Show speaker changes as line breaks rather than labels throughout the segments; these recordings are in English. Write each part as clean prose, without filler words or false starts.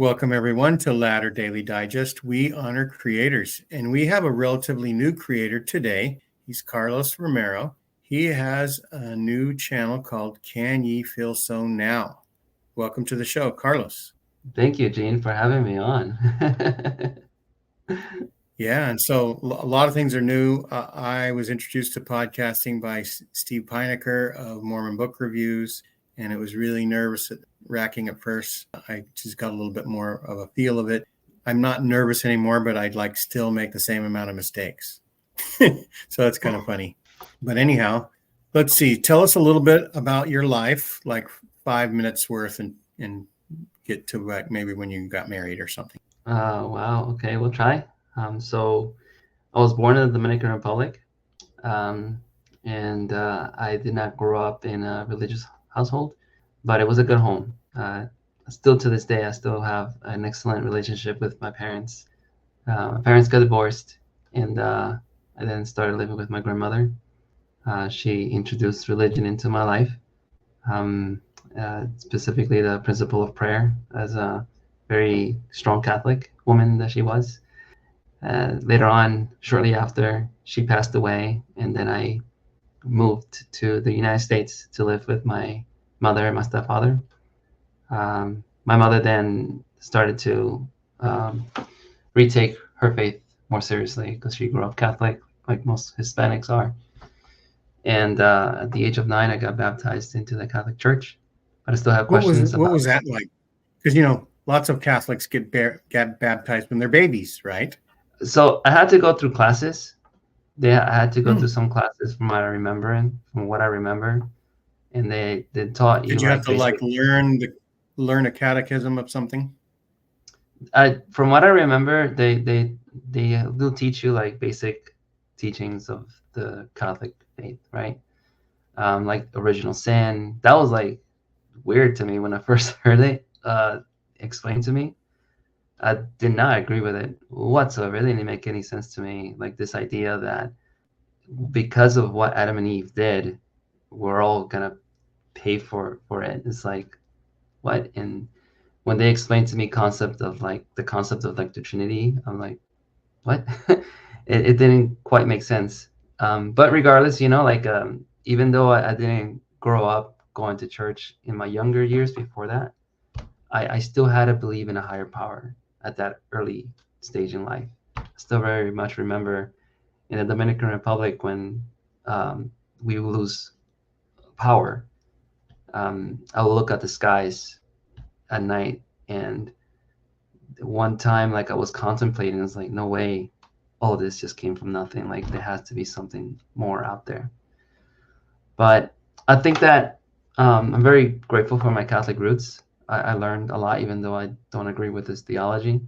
Welcome, everyone, to Ladder Daily Digest. We honor creators, and we have a relatively new creator today. He's Carlos Romero. He has a new channel called Can Ye Feel So Now? Welcome to the show, Carlos.
Thank you, Gene, for having me on.
Yeah, and so a lot of things are new. I was introduced to podcasting by Steve Pinecker of Mormon Book Reviews, and it was really nerve-wracking at first. I just got a little bit more of a feel of it. I'm not nervous anymore, but I'd still make the same amount of mistakes. So that's kind of funny. But anyhow, let's see. Tell us a little bit about your life, like 5 minutes worth, and get to maybe when you got married or something.
Wow. Okay, we'll try. So I was born in the Dominican Republic, and I did not grow up in a religious household, but it was a good home. Still to this day, I still have an excellent relationship with my parents. My parents got divorced, and I then started living with my grandmother. She introduced religion into my life, specifically the principle of prayer, as a very strong Catholic woman that she was. Later on, shortly after, she passed away, and then I moved to the United States to live with my mother and my stepfather. My mother then started to retake her faith more seriously because she grew up Catholic, like most Hispanics are. And at the age of 9, I got baptized into the Catholic Church. But I still have questions
What was that like? Because, lots of Catholics get baptized when they're babies, right?
So I had to go through classes. I had to go through some classes from what I remember, and they taught you.
Did you have to learn a catechism of something?
From what I remember, they will teach you like basic teachings of the Catholic faith, right? Like original sin. That was like weird to me when I first heard it explained to me. I did not agree with it whatsoever. It didn't make any sense to me. Like this idea that because of what Adam and Eve did, we're all gonna pay for it. It's like, what? And when they explained to me the concept of the Trinity, I'm like, what? it didn't quite make sense. But regardless, even though I didn't grow up going to church in my younger years before that, I still had to believe in a higher power at that early stage in life. I still very much remember in the Dominican Republic when we lose power. I will look at the skies at night, and one time, like I was contemplating, it's like, no way, all of this just came from nothing. Like there has to be something more out there. But I think that I'm very grateful for my Catholic roots. I learned a lot, even though I don't agree with this theology.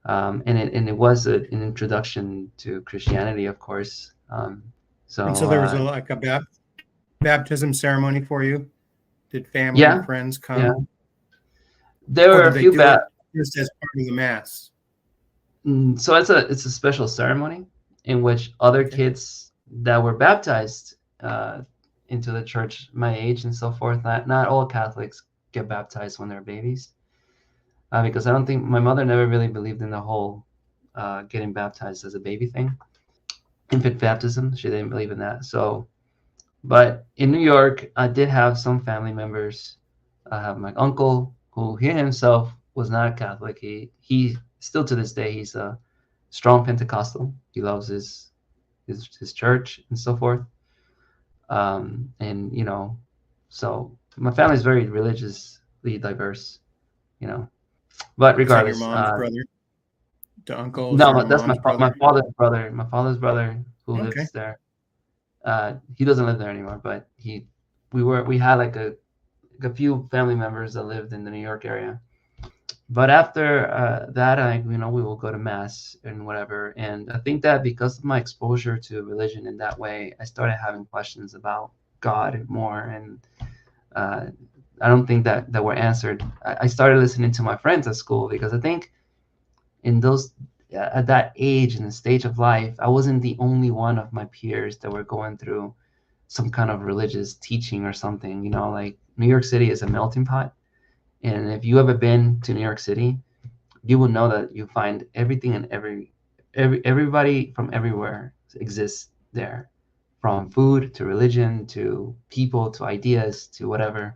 And it was an introduction to Christianity, of course.
So there was a baptism ceremony for you. Did family and friends come?
Yeah. There were a few
just as part of the mass.
So it's a special ceremony in which other kids that were baptized into the church my age and so forth. Not all Catholics get baptized when they're babies, because I don't think my mother never really believed in the whole getting baptized as a baby thing. Infant baptism, she didn't believe in that. So, but in New York, I did have some family members. I have my uncle, who he himself was not a Catholic. He still to this day, he's a strong Pentecostal. He loves his church and so forth. And so my family is very religiously diverse, But regardless,
your mom's brother, the uncle.
No, that's my father's brother. My father's brother who lives there. He doesn't live there anymore, but we had like a few family members that lived in the New York area. But after that, we will go to mass and whatever. And I think that because of my exposure to religion in that way, I started having questions about God more. And I don't think that were answered. I started listening to my friends at school, because I think at that age and the stage of life, I wasn't the only one of my peers that were going through some kind of religious teaching or something. Like New York City is a melting pot. And if you ever been to New York City, you will know that you find everything and everybody from everywhere exists there, from food to religion to people to ideas to whatever.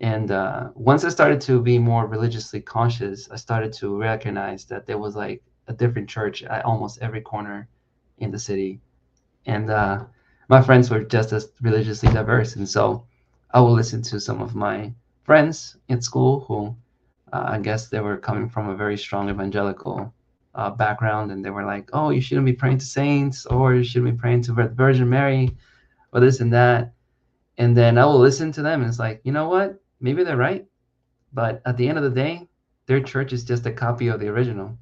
And once I started to be more religiously conscious, I started to recognize that there was like a different church at almost every corner in the city. And my friends were just as religiously diverse. And so I would listen to some of my friends in school who I guess they were coming from a very strong evangelical background. And they were like, oh, you shouldn't be praying to saints, or you shouldn't be praying to the Virgin Mary, or this and that. And then I will listen to them. And it's like, you know what? Maybe they're right. But at the end of the day, their church is just a copy of the original.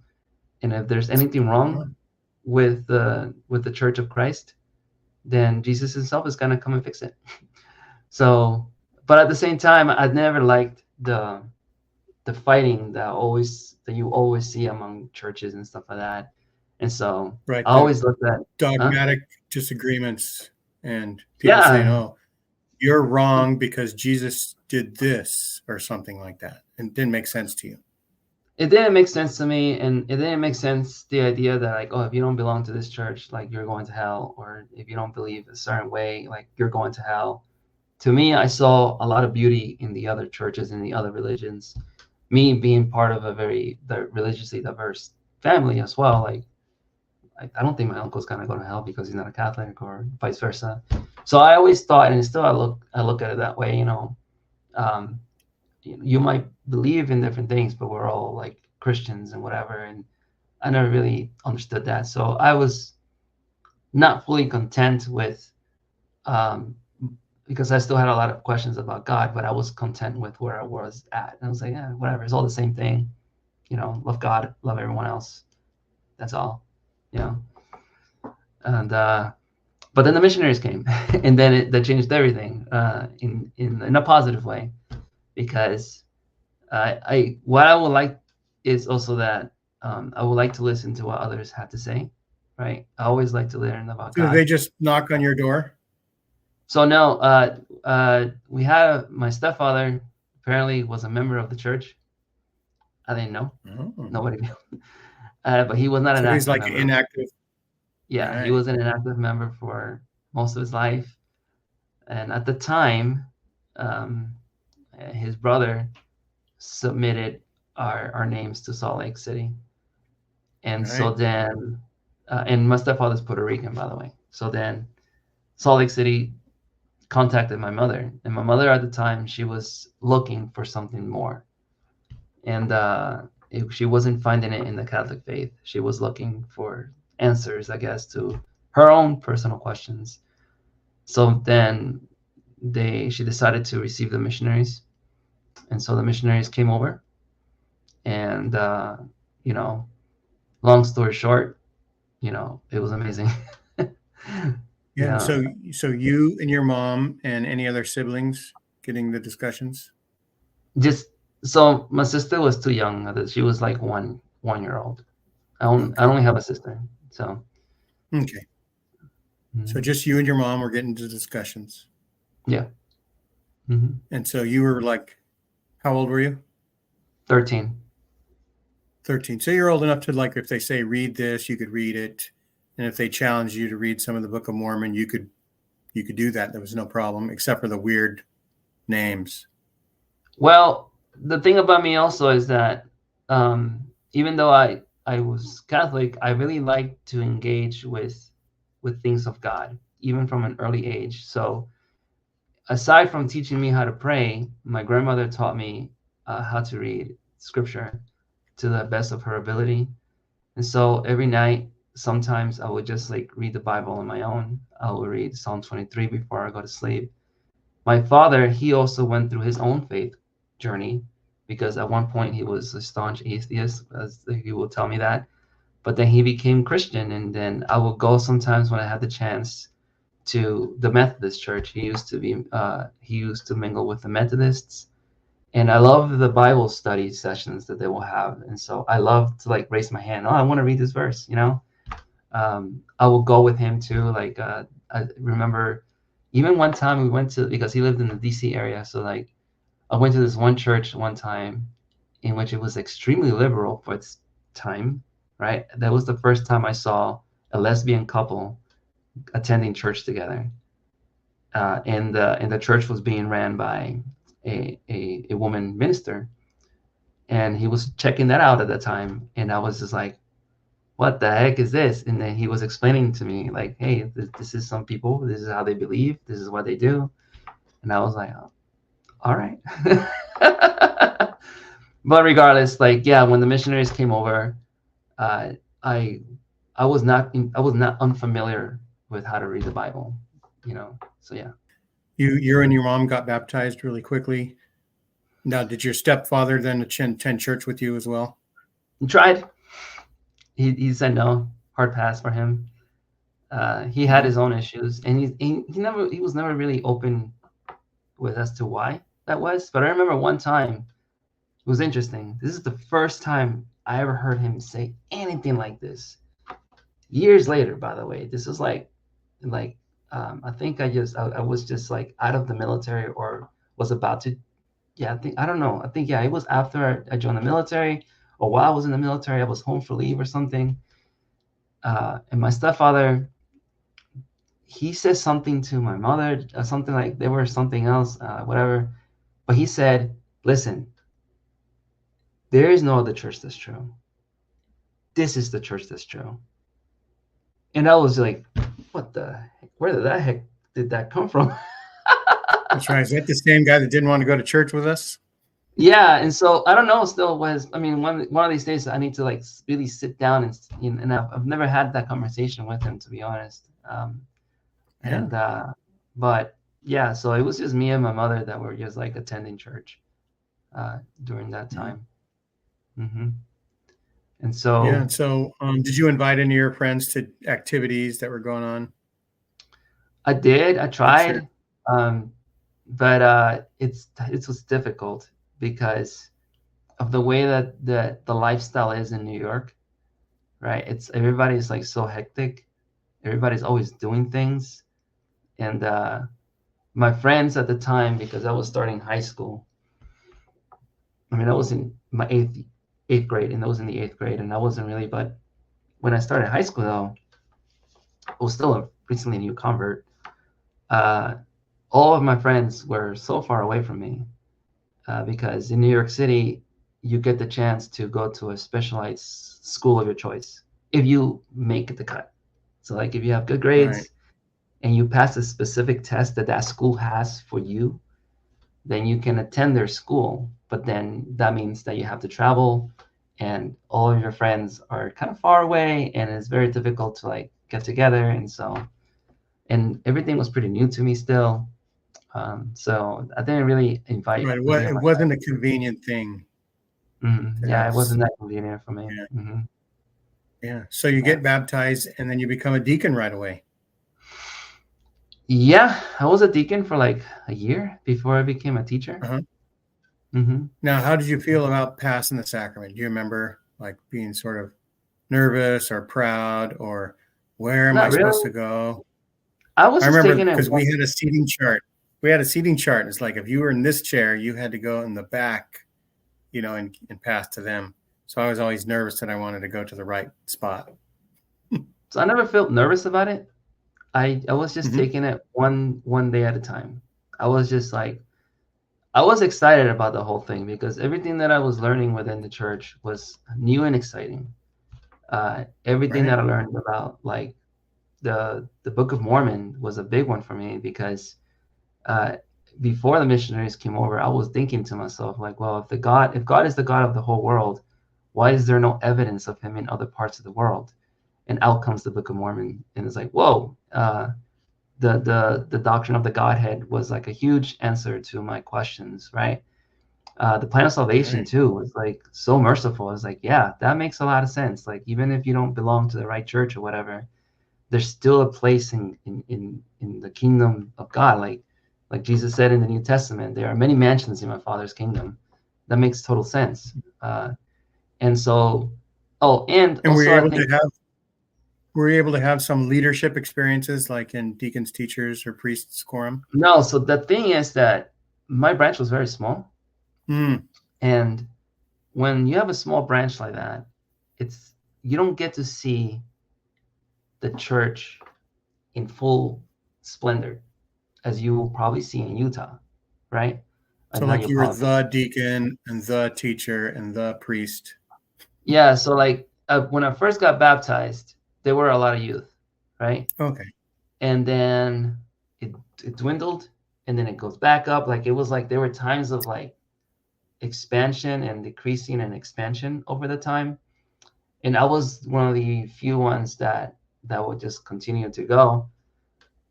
And if there's anything wrong with the Church of Christ, then Jesus himself is going to come and fix it. So, but at the same time, I'd never liked the fighting that you always see among churches and stuff like that. And so
Right.
I always looked at
dogmatic disagreements and people saying, oh, you're wrong because Jesus did this or something like that. And it didn't make sense to you.
It didn't make sense to me. And it didn't make sense, the idea that like, oh, if you don't belong to this church, like you're going to hell, or if you don't believe a certain way, like you're going to hell. To me, I saw a lot of beauty in the other churches and the other religions. Me being part of a very religiously diverse family as well, like I don't think my uncle's gonna go to hell because he's not a Catholic, or vice versa. So I always thought, and still I look at it that way, you might believe in different things, but we're all like Christians and whatever. And I never really understood that. So I was not fully content with, because I still had a lot of questions about God, but I was content with where I was at. And I was like, yeah, whatever, it's all the same thing. Love God, love everyone else. That's all, And but then the missionaries came, and then that changed everything in a positive way, because what I would like is also that I would like to listen to what others have to say, right? I always like to learn about God.
Did they just knock on your door?
So no, we had my stepfather apparently was a member of the church. I didn't know. Oh. Nobody knew. But he was not an active
he's like
member.
Inactive.
Yeah, right. He was an inactive member for most of his life. And at the time, his brother submitted our names to Salt Lake City. And right. So then, and my stepfather's Puerto Rican, by the way. So then Salt Lake City contacted my mother. And my mother at the time, she was looking for something more. And she wasn't finding it in the Catholic faith. She was looking for answers, I guess, to her own personal questions. So then she decided to receive the missionaries. And so the missionaries came over. And, long story short, it was amazing.
Yeah. So you and your mom and any other siblings getting the discussions?
So my sister was too young. She was like 1 year old. I only have a sister. So.
Okay. Mm-hmm. So just you and your mom were getting to discussions.
Yeah. Mm-hmm.
And so you were like, how old were you?
13.
13. So you're old enough to, like, if they say read this, you could read it. And if they challenge you to read some of the Book of Mormon, you could do that. There was no problem, except for the weird names.
Well, the thing about me also is that even though I was Catholic, I really liked to engage with things of God, even from an early age. So aside from teaching me how to pray, my grandmother taught me how to read scripture to the best of her ability. And so every night, sometimes I would just like read the Bible on my own. I would read Psalm 23 before I go to sleep. My father, he also went through his own faith journey, because at one point he was a staunch atheist, as he will tell me that. But then he became Christian, and then I would go sometimes when I had the chance to the Methodist church. He used to mingle with the Methodists. And I love the Bible study sessions that they will have. And so I love to like raise my hand. Oh, I want to read this verse, I will go with him too. Like, I remember even one time we went to, because he lived in the DC area. So like I went to this one church one time in which it was extremely liberal for its time, right? That was the first time I saw a lesbian couple attending church together. And the church was being ran by a woman minister, and he was checking that out at the time, and I was just like, what the heck is this? And then he was explaining to me like, hey, this is some people, this is how they believe, this is what they do. And I was like, oh, all right. But regardless, like, yeah, when the missionaries came over, uh, I was not unfamiliar with how to read the Bible, so yeah.
You and your mom got baptized really quickly. Now, did your stepfather then attend church with you as well?
He tried. He said no, hard pass for him. He had his own issues, and he was never really open with as to why that was. But I remember one time, it was interesting. This is the first time I ever heard him say anything like this. Years later, by the way, this was like I think I was just like out of the military or was about to. Yeah, I don't know. I think, yeah, it was after I joined the military, or while I was in the military, I was home for leave or something. And my stepfather, he says something to my mother, something like there was something else, whatever. But he said, listen, there is no other church that's true. This is the church that's true. And I was like, what the heck? Where did that come from?
That's right. Is that the same guy that didn't want to go to church with us?
Yeah, and so I don't know. Still was. I mean, one of these days I need to like really sit down and I've never had that conversation with him, to be honest. And but yeah, so it was just me and my mother that were just like attending church during that time. Mm-hmm. And so
yeah. So did you invite any of your friends to activities that were going on?
I did. I tried, but it was difficult because of the way that the lifestyle is in New York, right? Everybody's like so hectic. Everybody's always doing things. And my friends at the time, because I was starting high school, I mean, I was in my eighth grade, and I was in the 8th grade, and I wasn't really, but when I started high school, though, I was still a recently new convert. All of my friends were so far away from me because in New York City, you get the chance to go to a specialized school of your choice if you make the cut. So like if you have good grades and you pass a specific test that school has for you, then you can attend their school. But then that means that you have to travel, and all of your friends are kind of far away, and it's very difficult to like get together. And everything was pretty new to me still. So I didn't really invite.
Right. It wasn't a convenient thing.
Mm-hmm. Yeah, it wasn't that convenient for me.
Yeah.
Mm-hmm.
Yeah. So you get baptized, and then you become a deacon right away.
Yeah, I was a deacon for like a year before I became a teacher.
Mm-hmm. Now, how did you feel about passing the sacrament? Do you remember like being sort of nervous or proud, or where am I supposed to go?
I remember
because we had a seating chart. It's like if you were in this chair, you had to go in the back, and pass to them. So I was always nervous that I wanted to go to the right spot.
So I never felt nervous about it. I was just taking it one day at a time. I was just like, I was excited about the whole thing because everything that I was learning within the church was new and exciting. Everything that I learned about like the Book of Mormon was a big one for me because before the missionaries came over, I was thinking to myself like, well, if God is the God of the whole world, why is there no evidence of him in other parts of the world? And out comes the Book of Mormon, and it's like, whoa, the doctrine of the Godhead was like a huge answer to my questions, right? The plan of salvation too was like so merciful. It's like, yeah, that makes a lot of sense. Like even if you don't belong to the right church or whatever, there's still a place in the kingdom of God. Like Jesus said in the New Testament, there are many mansions in my Father's kingdom. That makes total sense. And so, and also
were you able to have some leadership experiences like in deacons, teachers, or priests quorum?
No. So the thing is that my branch was very small. And when you have a small branch like that, you don't get to see the church in full splendor as you will probably see in Utah, right?
So
And now
like
you'll
you were
probably,
the deacon and the teacher and the priest.
yeah. So like when I first got baptized, there were a lot of youth, right?
Okay.
And then it dwindled, and then it goes back up. Like it was like there were times of like expansion and decreasing and expansion over the time. And I was one of the few ones that would just continue to go.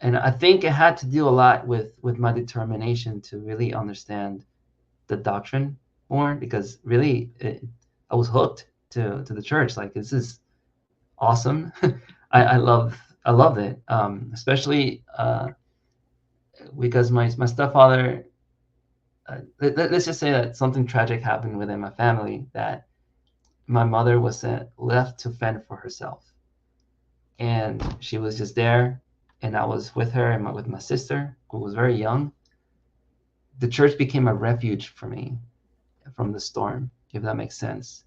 And I think it had to do a lot with my determination to really understand the doctrine more, because really I was hooked to the church. Like this is awesome. I loved it, especially because my stepfather. Let's just say that something tragic happened within my family, that my mother was left to fend for herself, and she was just there, and I was with her and with my sister, who was very young. The church became a refuge for me from the storm, if that makes sense.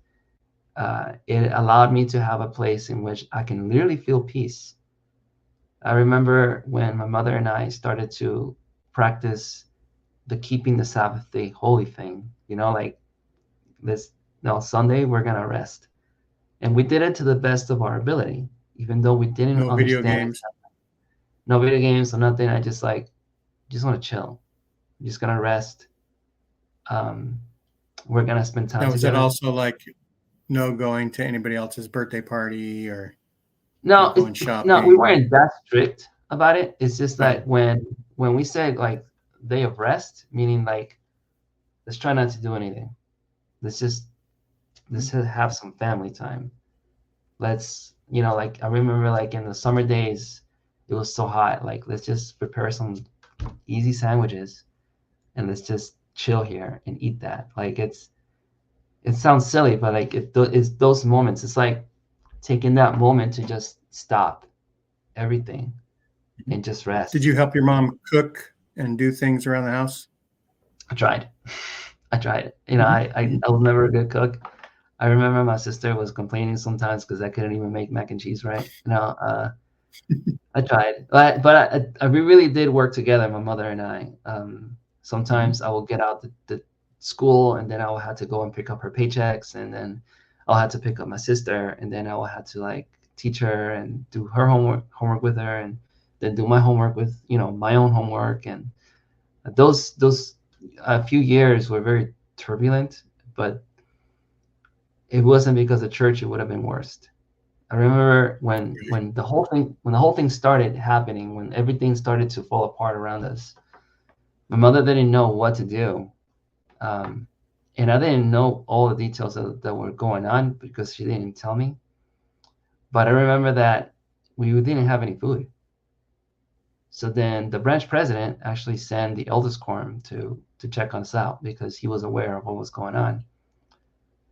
It allowed me to have a place in which I can literally feel peace. I remember when my mother and I started to practice the keeping the Sabbath day holy thing, like this, no, Sunday, we're going to rest. And we did it to the best of our ability, even though we didn't
No video
understand it.
games.
No video games or nothing. I just want to chill. I'm just going to rest. We're going to spend time
Now, was that
together.
also like no going to anybody else's birthday party or
No,
going
no, we
shopping?
weren't that strict about it. It's just
Oh,
that when we said like day of rest, meaning like let's try not to do anything. Let's have some family time. Let's, like I remember like in the summer days, it was so hot. Like let's just prepare some easy sandwiches and let's just chill here and eat that. Like it sounds silly, but like it's those moments. It's like taking that moment to just stop everything and just
did
rest.
you help your mom cook and do things around the house?
I tried. I tried.
Mm-hmm.
I was never a good cook. I remember my sister was complaining sometimes because I couldn't even make mac and cheese right. I tried, but we really did work together, my mother and I.
Mm-hmm.
Sometimes I will get out the school, and then I will have to go and pick up her paychecks, and then I'll have to pick up my sister, and then I will have to like teach her and do her homework with her, and then do my homework with my own homework. And those a few years were very turbulent, but it wasn't because of church. It would have been worse. I remember when the whole thing started happening, when everything started to fall apart around us. My mother didn't know what to do, um, and I didn't know all the details that were going on because she didn't tell me. But I remember that we didn't have any food. So then the branch president actually sent the eldest quorum to check us out because he was aware of what was going on.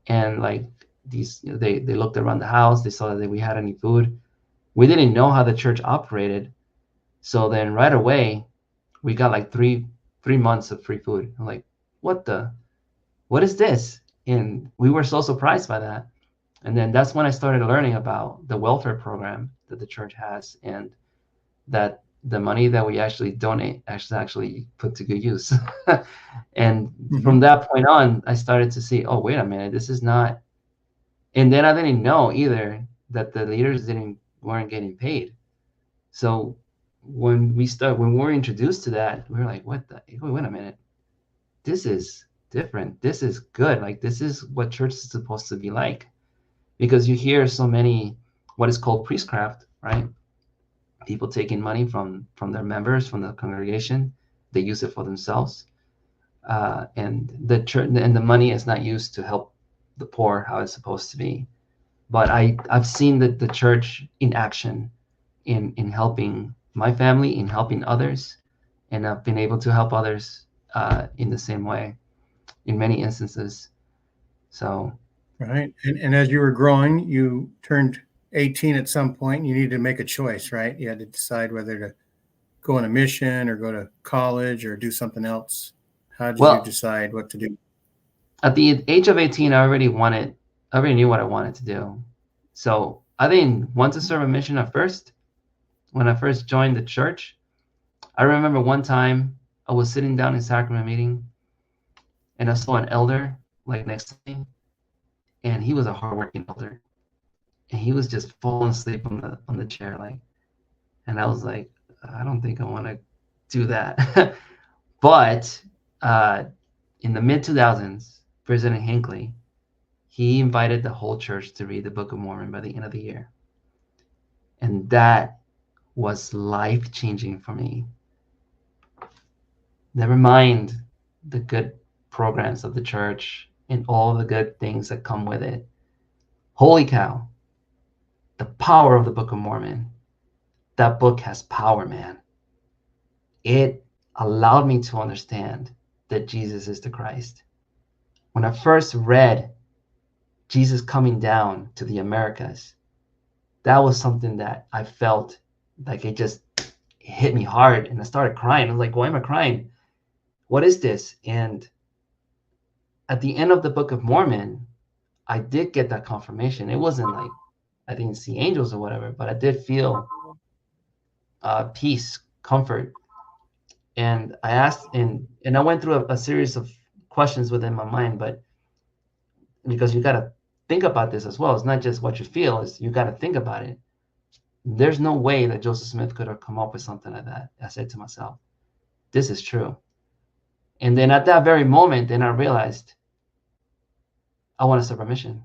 And like they looked around the house, they saw that we had any food. We didn't know how the church operated. So then right away, we got like three months of free food. I'm like, what is this? And we were so surprised by that. And then that's when I started learning about the welfare program that the church has, and that the money that we actually donate actually put to good use. And
Mm-hmm.
from that point on, I started to see, oh, wait a minute, this is not. And then I didn't know either that the leaders weren't getting paid. So when we were introduced to that, we were like, wait a minute, this is different. This is good. Like this is what church is supposed to be like. Because you hear so many what is called priestcraft, right? People taking money from their members, from the congregation, they use it for themselves. And the church and the money is not used to help the poor how it's supposed to be. But I've seen the church in action in helping my family, in helping others, and I've been able to help others in the same way in many instances. So
Right. And as you were growing, you turned 18 at some point. You needed to make a choice, right? You had to decide whether to go on a mission or go to college or do something else. How did you
well,
decide what to do?
at the age of 18, I already knew what I wanted to do. So I didn't want to serve a mission at first. When I first joined the church, I remember one time I was sitting down in sacrament meeting, and I saw an elder like next to me, and he was a hardworking elder, and he was just falling asleep on the chair, like, and I was like, I don't think I want to do that. But in the mid 2000s, President Hinckley, he invited the whole church to read the Book of Mormon by the end of the year, and that was life changing for me. Never mind the good programs of the church and all the good things that come with it. Holy cow, the power of the Book of Mormon. That book has power, man. It allowed me to understand that Jesus is the Christ. When I first read Jesus coming down to the Americas, that was something that I felt like it just hit me hard, and I started crying. I was like, why am I crying? What is this? And at the end of the Book of Mormon, I did get that confirmation. It wasn't like I didn't see angels or whatever, but I did feel peace, comfort. And I asked, and I went through a series of questions within my mind, but because you got to think about this as well. It's not just what you feel, is you got to think about it. There's no way that Joseph Smith could have come up with something like that. I said to myself, this is true. And then at that very moment, then I realized I want to serve a mission.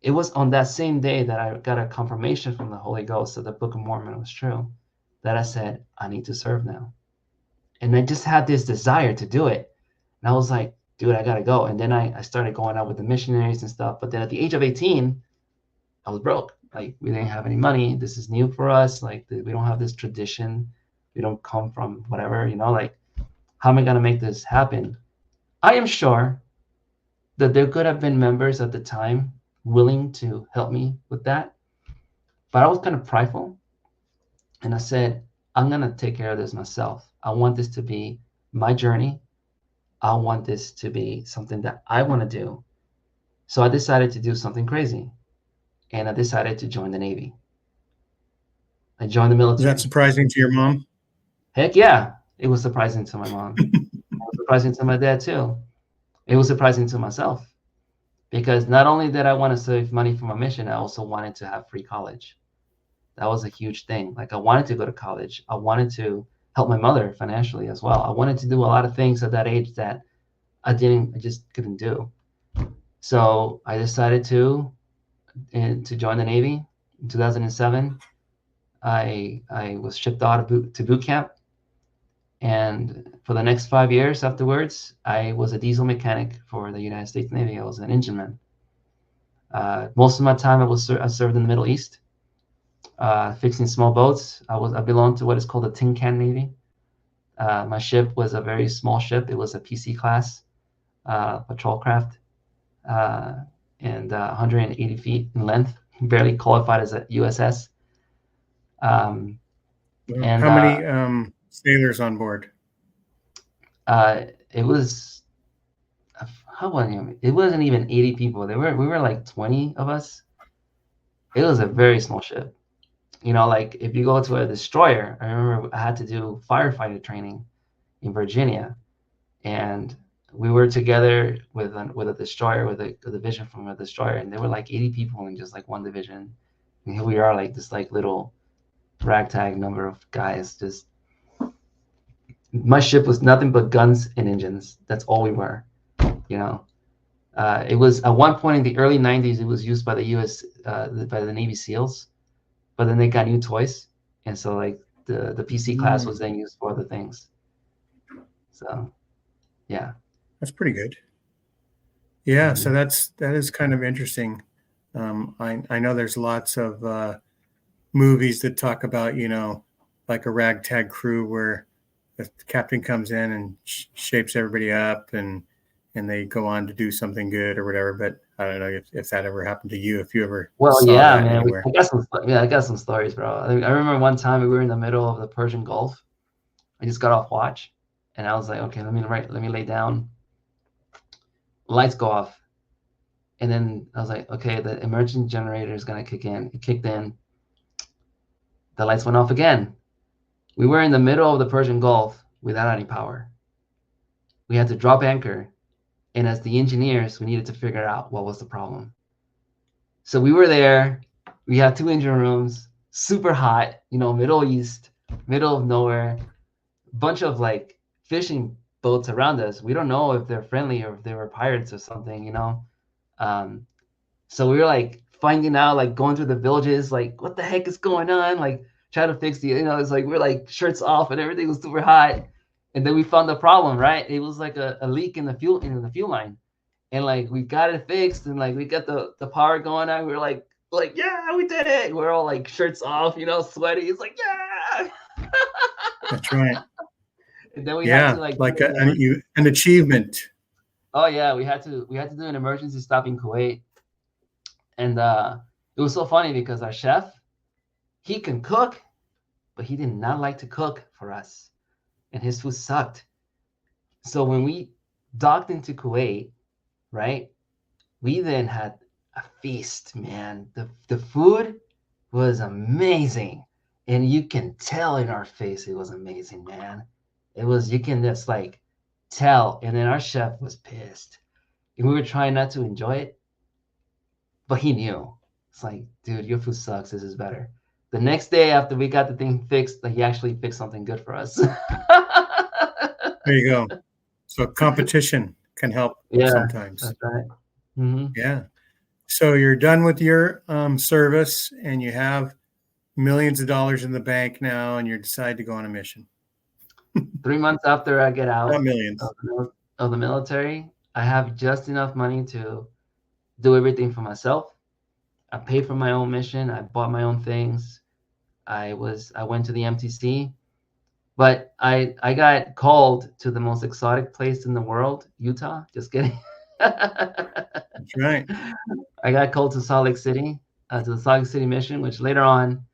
It was on that same day that I got a confirmation from the Holy Ghost that the Book of Mormon was true, that I said, I need to serve now. And I just had this desire to do it. And I was like, dude, I got to go. And then I started going out with the missionaries and stuff. But then at the age of 18, I was broke. Like, we didn't have any money. This is new for us. Like, we don't have this tradition. We don't come from whatever, like, how am I going to make this happen? I am sure that there could have been members at the time willing to help me with that. But I was kind of prideful. And I said, I'm going to take care of this myself. I want this to be my journey. I want this to be something that I want to do. So I decided to do something crazy. And I decided to join the Navy. I joined the military.
Is that surprising to your mom?
Heck yeah. It was surprising to my mom. It was surprising to my dad too. It was surprising to myself. Because not only did I want to save money for my mission, I also wanted to have free college. That was a huge thing. Like, I wanted to go to college. I wanted to help my mother financially as well. I wanted to do a lot of things at that age that I just couldn't do. So I decided to join the Navy in 2007. I was shipped out to boot camp. And for the next 5 years afterwards, I was a diesel mechanic for the United States Navy. I was an engineman. Most of my time I served in the Middle East, fixing small boats. I belonged to what is called the Tin Can Navy. My ship was a very small ship. It was a PC class patrol craft, and 180 feet in length, barely qualified as a USS.
And how many sailors on board?
It was it wasn't even 80 people. We were like 20 of us. It was a very small ship. Like, if you go to a destroyer, I remember I had to do firefighter training in Virginia, and we were together with a destroyer, with a division from a destroyer, and there were like 80 people in just like one division. And here we are, like this like little ragtag number of guys. Just, my ship was nothing but guns and engines. That's all we were. It was at one point in the early 90s. It was used by the U.S. By the Navy SEALs, but then they got new toys, and so like the PC class was then used for other things. So, yeah,
that's pretty good. Yeah, so that is kind of interesting. I know there's lots of movies that talk about, like a ragtag crew where the captain comes in and shapes everybody up, and they go on to do something good or whatever. But I don't know if that ever happened to you, if you ever saw that
man.
anywhere.
I got some stories, bro. I remember one time we were in the middle of the Persian Gulf. I just got off watch, and I was like, okay, let me lay down. lights go off. And then I was like, okay, the emergency generator is going to kick in. It kicked in. The lights went off again. We were in the middle of the Persian Gulf without any power. We had to drop anchor. And as the engineers, we needed to figure out what was the problem. So we were there. We had 2 engine rooms, super hot, Middle East, middle of nowhere, bunch of like fishing boats around us. We don't know if they're friendly or if they were pirates or something, So we were like finding out, like going through the villages, like what the heck is going on? Like trying to fix it's like we're like shirts off and everything was super hot. And then we found the problem, right? It was like a leak in the fuel line. And like we got it fixed and like we got the power going on. We were like, yeah, we did it. We're all like shirts off, sweaty. It's like, yeah.
That's right.
And then we had to
like an achievement.
Oh yeah, we had to do an emergency stop in Kuwait. And it was so funny because our chef, he can cook, but he did not like to cook for us. And his food sucked. So when we docked into Kuwait, right, we then had a feast, man. The food was amazing. And you can tell in our face it was amazing, man. You can just like tell. And then our chef was pissed. And we were trying not to enjoy it. But he knew. It's like, dude, your food sucks. This is better. The next day after we got the thing fixed, he actually fixed something good for us.
There you go. So competition can help sometimes.
That's right. Mm-hmm.
Yeah. So you're done with your service and you have millions of dollars in the bank now and you decide to go on a mission.
3 months after I get out
Not millions.
of the military, I have just enough money to do everything for myself. I paid for my own mission. I bought my own things. I went to the MTC, but I got called to the most exotic place in the world, Utah. Just kidding.
That's right.
I got called to Salt Lake City, to the Salt Lake City mission, which later on,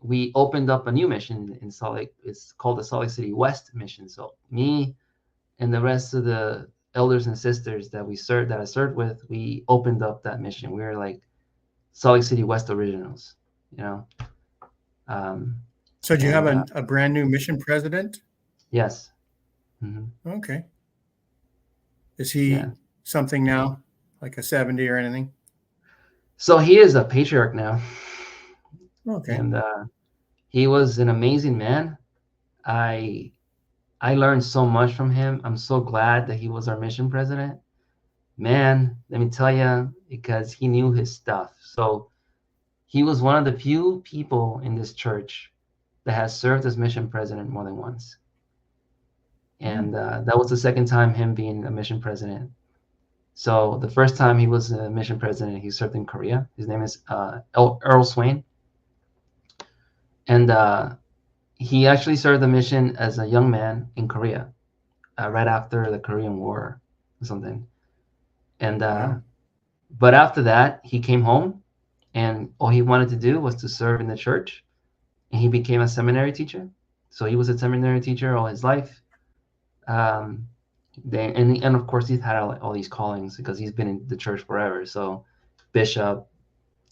we opened up a new mission in Salt Lake. It's called the Salt Lake City West mission. So me and the rest of the elders and sisters that I served with, we opened up that mission. We were like Salt Lake City West originals,
So do you have a brand new mission president?
Yes. Mm-hmm.
Okay. Is he something now, like a 70 or anything?
So he is a patriarch now.
Okay.
And he was an amazing man. I learned so much from him. I'm so glad that he was our mission president. Man, let me tell you, because he knew his stuff. So he was one of the few people in this church that has served as mission president more than once. And that was the second time him being a mission president. So the first time he was a mission president, he served in Korea. His name is Earl Swain. And he actually served the mission as a young man in Korea, right after the Korean War or something. And but after that, he came home, and all he wanted to do was to serve in the church, and he became a seminary teacher. So he was a seminary teacher all his life. And of course, he's had all these callings because he's been in the church forever. So bishop,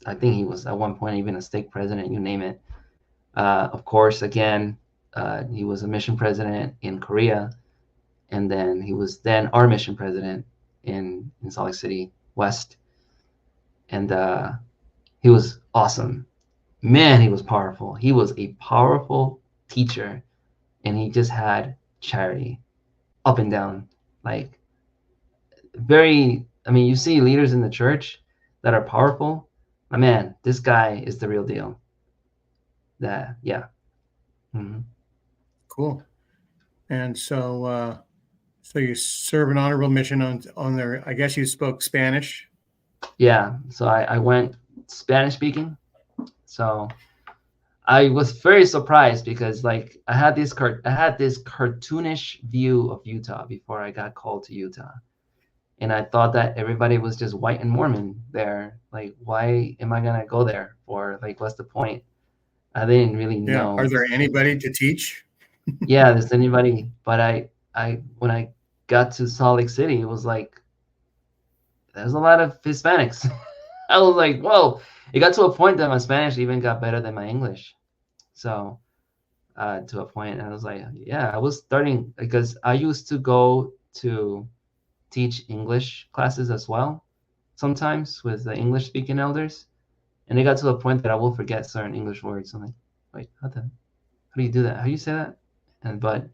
I think he was at one point even a stake president, you name it. Of course, again, he was a mission president in Korea, and then he was then our mission president in Salt Lake City West. And he was awesome. Man, he was powerful. He was a powerful teacher, and he just had charity up and down. Like, you see leaders in the church that are powerful. But man, this guy is the real deal. Mm-hmm.
Cool. And so you serve an honorable mission on there. I guess you spoke Spanish.
Yeah. So I went Spanish speaking. So I was very surprised because like I had this cartoonish view of Utah before I got called to Utah. And I thought that everybody was just white and Mormon there. Like, why am I gonna go there for? Like, what's the point? I didn't really know.
Are there anybody to teach?
Yeah, there's anybody. But when I got to Salt Lake City, it was like there's a lot of Hispanics. I was like, whoa! It got to a point that my Spanish even got better than my English. So to a point, and I was like, yeah, I was starting because I used to go to teach English classes as well, sometimes with the English speaking elders, and it got to the point that I will forget certain English words. I'm like, wait, how do you do that? How do you say that? But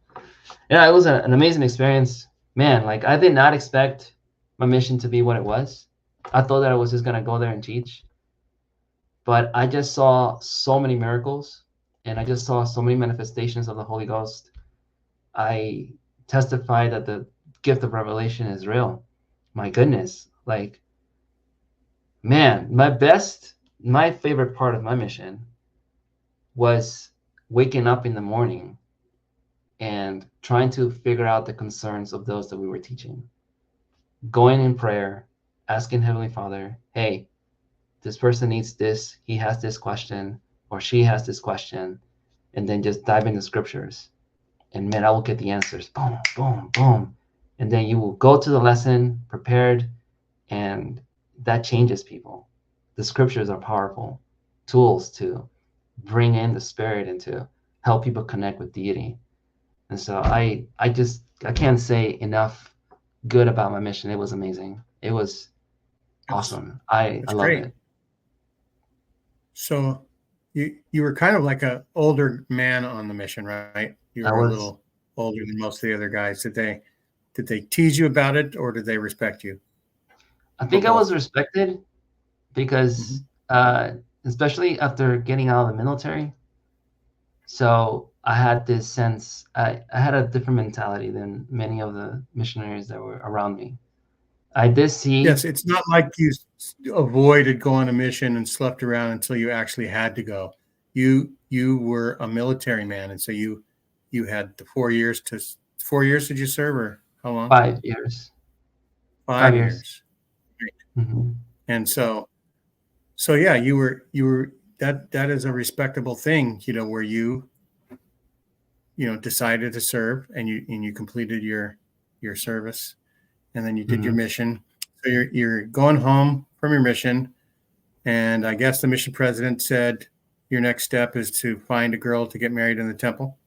yeah, it was an amazing experience, man. Like I did not expect my mission to be what it was. I thought that I was just gonna go there and teach, but I just saw so many miracles, and I just saw so many manifestations of the Holy Ghost. I testify that the gift of revelation is real. My goodness, like, man, my favorite part of my mission was waking up in the morning and trying to figure out the concerns of those that we were teaching. Going in prayer, asking Heavenly Father, hey, this person needs this, he has this question, or she has this question, and then just dive into scriptures. And man, I will get the answers. Boom, boom, boom. And then you will go to the lesson prepared, and that changes people. The scriptures are powerful tools to bring in the spirit and to help people connect with deity. And so I can't say enough good about my mission. It was amazing. It was awesome. I love
great.
it.
So you were kind of like an older man on the mission, right? You were a little older than most of the other guys. Did they tease you about it, or did they respect you?
I think I was respected because especially after getting out of the military. So I had this sense, I had a different mentality than many of the missionaries that were around me. I did see.
Yes, it's not like you avoided going on a mission and slept around until you actually had to go. You were a military man, and so you had the 4 years to 4 years. Did you serve, or how long?
5 years.
5 years.
Mm-hmm.
And so yeah, you were that is a respectable thing, where you decided to serve, and you completed your service, and then you did your mission. So you're going home from your mission, and I guess the mission president said your next step is to find a girl to get married in the temple.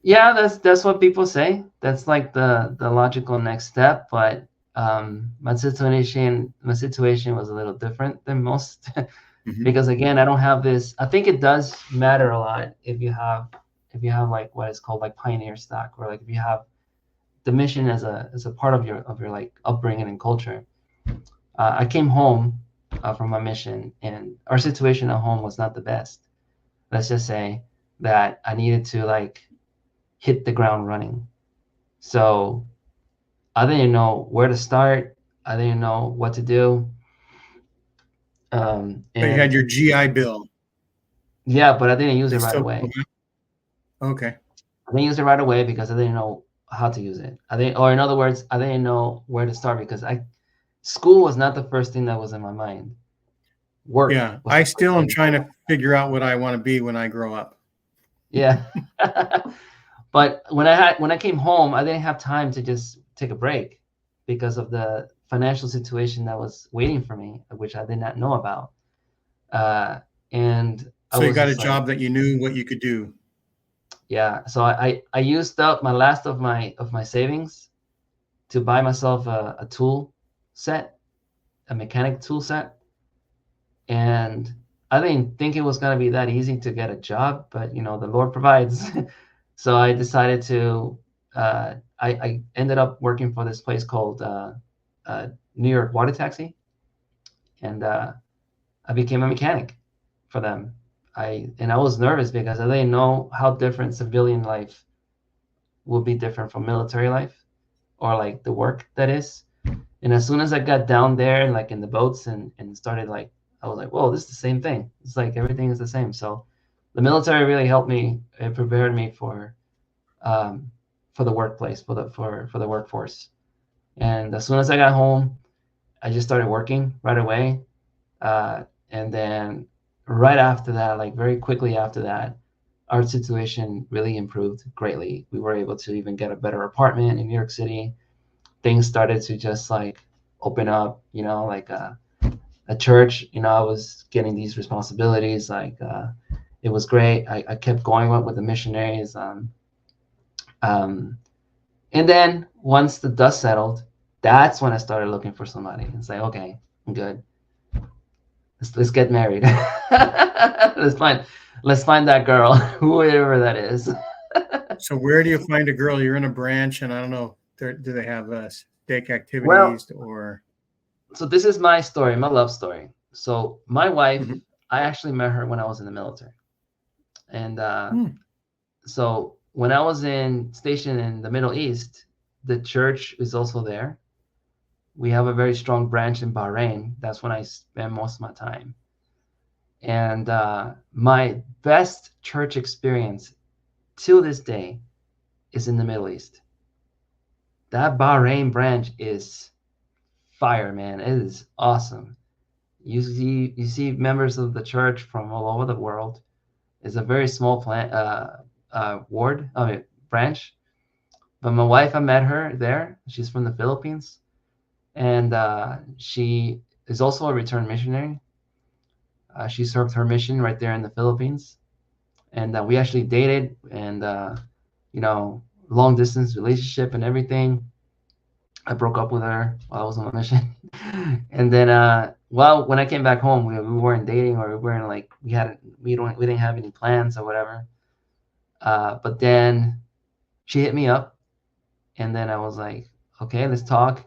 Yeah, that's what people say. That's like the logical next step. But my situation was a little different than most because again, I don't have this. I think it does matter a lot if you have like what is called like pioneer stock, or like if you have the mission as a part of your like upbringing and culture. I came home from my mission, and our situation at home was not the best. Let's just say that I needed to like hit the ground running. So I didn't know where to start. I didn't know what to do.
But you had your GI Bill.
Yeah, but I didn't use it right away.
Okay.
I didn't use it right away because I didn't know how to use it. Or in other words, I didn't know where to start because school was not the first thing that was in my mind. Work.
Yeah, I still am trying to figure out what I want to be when I grow up.
Yeah. But when I came home, I didn't have time to just take a break because of the financial situation that was waiting for me, which I did not know about. And
so you got a job that you knew what you could do.
Yeah. So I used up my last of my savings to buy myself a tool set, a mechanic tool set. And I didn't think it was going to be that easy to get a job, but the Lord provides. So I decided to, I ended up working for this place called New York Water Taxi. And I became a mechanic for them. I was nervous because I didn't know how different civilian life will be different from military life, or like the work that is. And as soon as I got down there and like in the boats and started like, I was like, whoa, this is the same thing. It's like everything is the same. So the military really helped me. It prepared me for the workplace, for the workforce. And as soon as I got home, I just started working right away. And then right after that, like very quickly after that, our situation really improved greatly. We were able to even get a better apartment in New York City. Things started to just like open up, like a church. I was getting these responsibilities. Like it was great. I kept going with the missionaries. And then once the dust settled, that's when I started looking for somebody. It's like, okay, I'm good. Let's get married. let's find that girl, whoever that is.
So where do you find a girl? You're in a branch, and I don't know, do they have stake
Well,
activities or?
so this is my story, my love story. So my wife,
Mhm.
I actually met her when I was in the military. And
Hmm.
so when I was stationed in the Middle East, the church is also there. We have a very strong branch in Bahrain. That's when I spend most of my time. And my best church experience till this day is in the Middle East. That Bahrain branch is fire, man. It is awesome. You see members of the church from all over the world. It's a very small branch. But my wife, I met her there. She's from the Philippines, and she is also a returned missionary. She served her mission right there in the Philippines, and we actually dated, and long distance relationship and everything. I broke up with her while I was on my mission, and then when I came back home, we weren't dating, or we weren't like we didn't have any plans or whatever. But then she hit me up, and then I was like, okay, let's talk.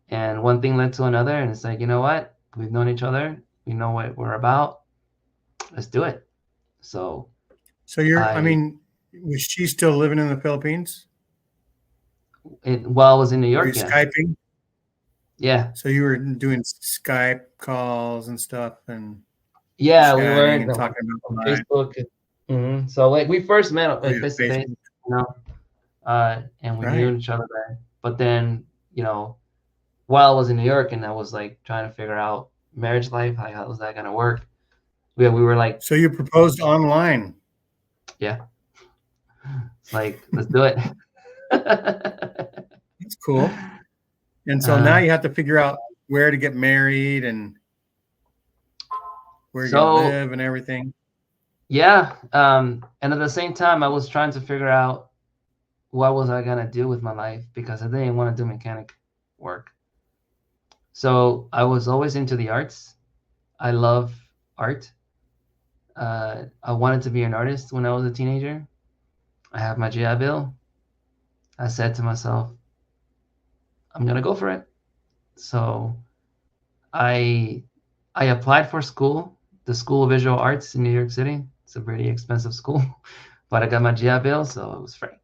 And one thing led to another, and it's like, you know what? We've known each other. We know what we're about. Let's do it. So
So
I,
was she still living in the Philippines?
while I was in New
Were you
York, yeah,
Skyping?
yeah,
So you were doing Skype calls and stuff and
yeah. We were
chatting and talking
on
about life.
Facebook. So like we first met
Oh
like
yeah,
face to face,
Facebook.
and we
Right.
knew each other there. But then while I was in New York and I was like trying to figure out marriage life, like how was that gonna work? We were like,
So you proposed online.
yeah, it's like let's do it.
That's cool. And so now
uh,
you have to figure out where to get married and where you're going to
so
live and everything.
yeah, and at the same time, I was trying to figure out what was I gonna do with my life because I didn't want to do mechanic work. So I was always into the arts. I love art. I wanted to be an artist when I was a teenager. I have my GI Bill. I said to myself, I'm gonna go for it. So I I applied for school, the School of Visual Arts in New York City. It's a pretty expensive school, but I got my GI Bill, so it was free.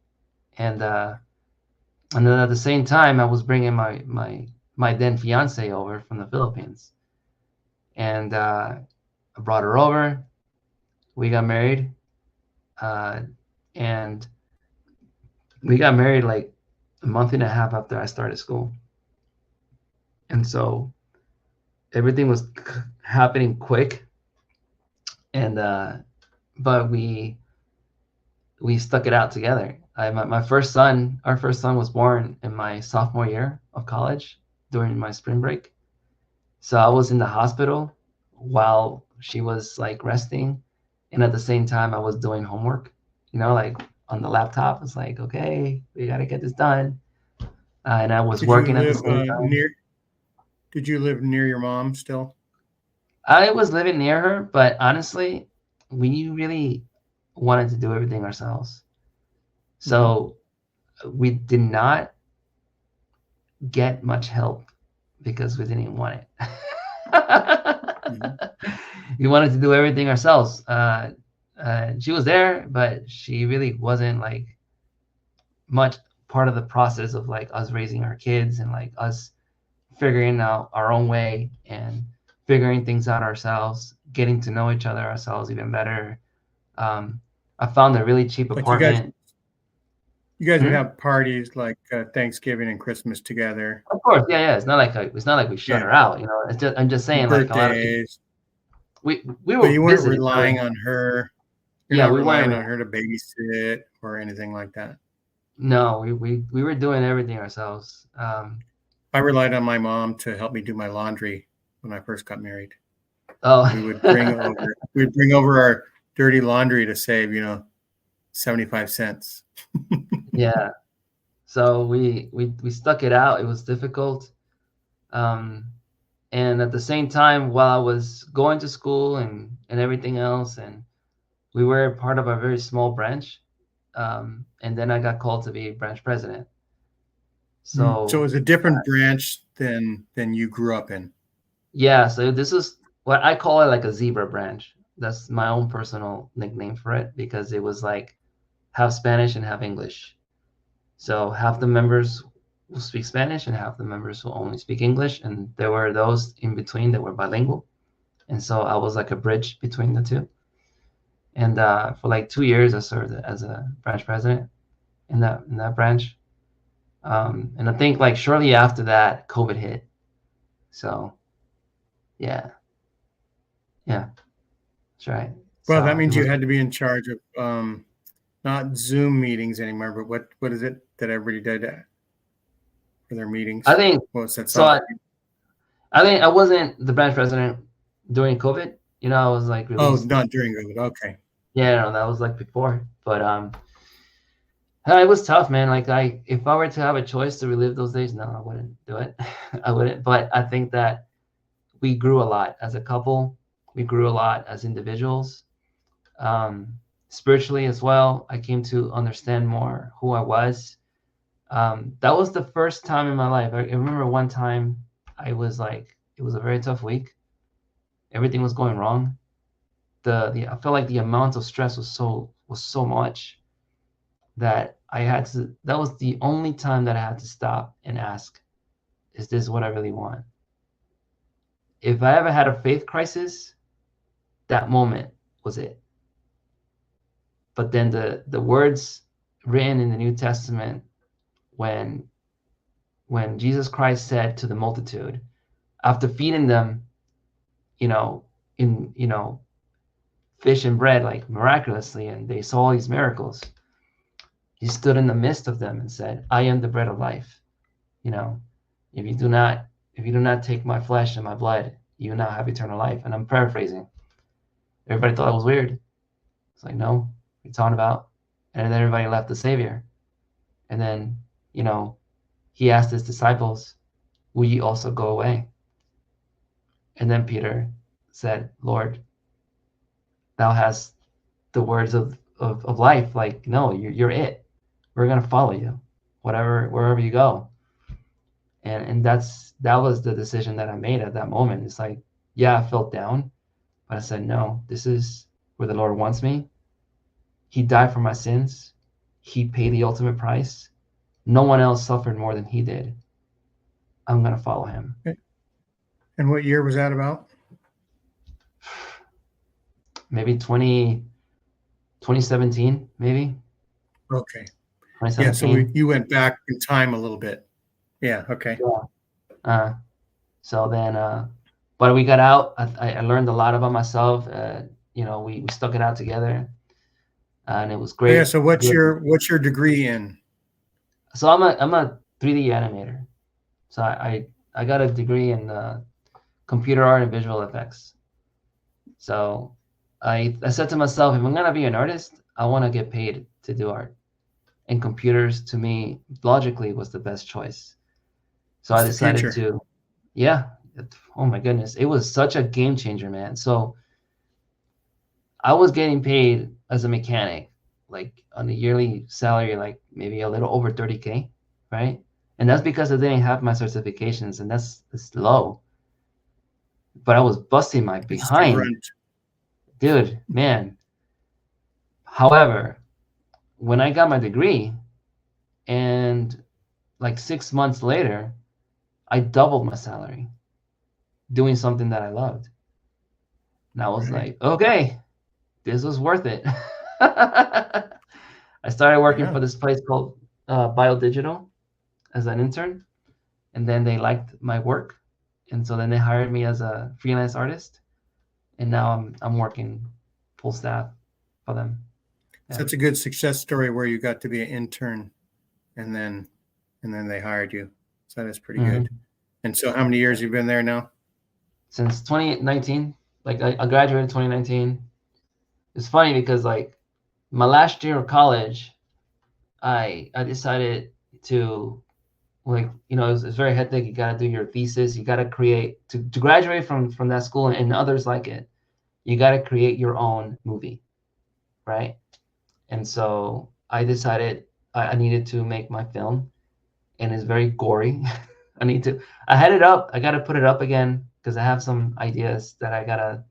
And and then at the same time, I was bringing my then fiance over from the Philippines, and I brought her over. We got married, uh, and we got married like a month and a half after I started school, and so everything was happening quick, and but we stuck it out together. My first son, our first son, was born in my sophomore year of college during my spring break. So I was in the hospital while she was like resting, and at the same time I was doing homework. Like on the laptop. It's like, okay, we got to get this done, and I was
Did you
working at the
live
same time.
did you live near your mom still?
I was living near her, but honestly, we really wanted to do everything ourselves.
Mm-hmm.
So we did not get much help because we didn't want it.
Mm-hmm.
We wanted to do everything ourselves. She was there, but she really wasn't like much part of the process of like us raising our kids and like us figuring out our own way and figuring things out ourselves, getting to know each other ourselves even better. Um, I found a really cheap
But you guys
apartment.
would
Hmm?
have parties like Thanksgiving and Christmas together.
Of course, yeah, yeah. It's not like we shut
Yeah.
her out. I'm just saying like a lot of people.
Birthdays.
We
But
will
you weren't
visit each other.
relying on her You're
Yeah,
not
we
relying
weren't.
on her to babysit or anything like that.
No, we were doing everything ourselves.
I relied on my mom to help me do my laundry when I first got married.
Oh,
We'd bring over our dirty laundry to save, 75 cents.
yeah. So we stuck it out. It was difficult. And at the same time, while I was going to school and everything else, and we were part of a very small branch, and then I got called to be branch president.
So it
So
was a different branch than you grew up in.
yeah, so this is what I call it, like a zebra branch. That's my own personal nickname for it, because it was like half Spanish and half English. So half the members will speak Spanish and half the members will only speak English, and there were those in between that were bilingual. And so I was like a bridge between the two. And for like 2 years, I served as a branch president in that branch. And I think like shortly after that, COVID hit. So yeah, that's right.
Well, that
So it
means you
was.
had to be in charge of not Zoom meetings anymore, but what is it that everybody did for their meetings?
I think
What was that
so.
software?
I think I wasn't the branch president during COVID. I was like
Oh,
released.
not during COVID. Okay.
Yeah, no, that was like before. But it was tough, man. Like if I were to have a choice to relive those days, no, I wouldn't do it. I wouldn't. But I think that we grew a lot as a couple. We grew a lot as individuals. Spiritually as well, I came to understand more who I was. That was the first time in my life. I remember one time I was like, it was a very tough week. Everything was going wrong. I felt like the amount of stress was so much that I had to. That was the only time that I had to stop and ask, "Is this what I really want?" If I ever had a faith crisis, that moment was it. But then the words written in the New Testament, when Jesus Christ said to the multitude, after feeding them, in fish and bread, like miraculously, and they saw all these miracles, he stood in the midst of them and said, "I am the bread of life. You know, if you do not take my flesh and my blood, you will not have eternal life." And I'm paraphrasing. Everybody thought it was weird. It's like, no, what are you talking about? And then everybody left the Savior. And then, he asked his disciples, "Will ye also go away?" And then Peter said, "Lord, thou hast the words of life. Like, no, you're it. We're going to follow you, wherever you go." And that was the decision that I made at that moment. It's like, yeah, I felt down, but I said, no, this is where the Lord wants me. He died for my sins. He paid the ultimate price. No one else suffered more than he did. I'm going to follow him.
And what year was that about?
Maybe 2017, maybe.
Okay.
2017.
Yeah, so you went back in time a little bit. Yeah, okay.
Yeah. So then, but we got out. I learned a lot about myself. We stuck it out together, and it was great.
Yeah, so what's your degree in?
So I'm a 3D animator. So I got a degree in computer art and visual effects. So I said to myself, if I'm gonna be an artist, I want to get paid to do art. And computers, to me, logically, was the best choice. So I decided to, yeah. Oh my goodness, it was such a game changer, man. So I was getting paid as a mechanic, like on a yearly salary, like maybe a little over 30K, right? And that's because I didn't have my certifications, and that's low. But I was busting my behind, dude, man. However, when I got my degree, and like 6 months later, I doubled my salary doing something that I loved. And I was like, okay, this was worth it. I started working for this place called Biodigital as an intern, and then they liked my work, and so then they hired me as a freelance artist, and now I'm working full staff for them.
So it's a good success story where you got to be an intern and then they hired you. So that is pretty good. And so how many years you've been there now?
Since 2019. Like I graduated in 2019. It's funny because like my last year of college, I decided to, like, you know, it's very hectic. You got to do your thesis. You got to create to graduate from that school and others like it. You got to create your own movie, right? And so I decided I needed to make my film, and it's very gory. I had it up. I got to put it up again because I have some ideas that I gotta,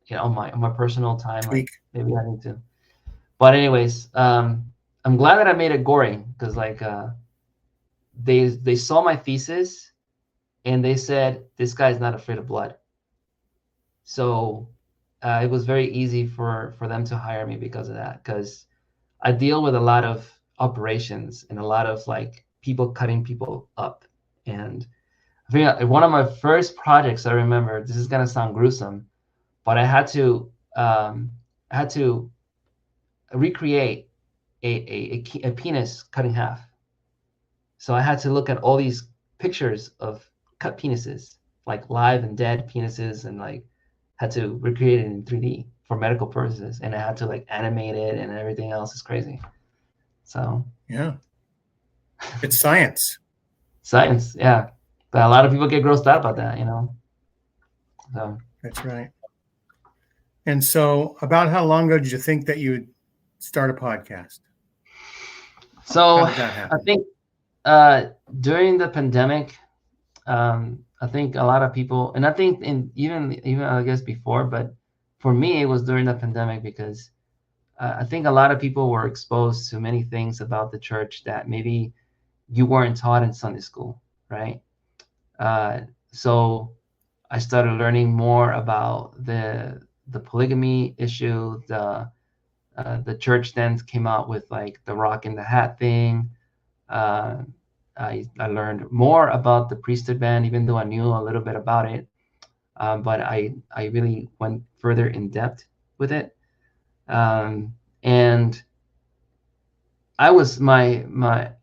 you know, on my personal time.
Tweak.
Like maybe I need to. But anyways, I'm glad that I made it gory because like they saw my thesis and they said this guy's not afraid of blood. So it was very easy for them to hire me because of that, because I deal with a lot of operations and a lot of like people cutting people up. And I think one of my first projects, I remember, this is gonna sound gruesome, but I had to recreate a penis cut in half. So I had to look at all these pictures of cut penises, like live and dead penises, and like had to recreate it in 3D for medical purposes. And I had to like animate it, and everything else is crazy. So
yeah, it's science.
Science, yeah. But a lot of people get grossed out about that, you know. So
that's right. And so, about how long ago did you think that you would start a podcast?
So
how did that happen?
I think during the pandemic, I think a lot of people, and I think even I guess before, but for me it was during the pandemic because I think a lot of people were exposed to many things about the church that maybe you weren't taught in Sunday school, right? So I started learning more about the polygamy issue. The church then came out with like the rock in the hat thing. I learned more about the priesthood ban, even though I knew a little bit about it. But I really went further in depth with it. And I was I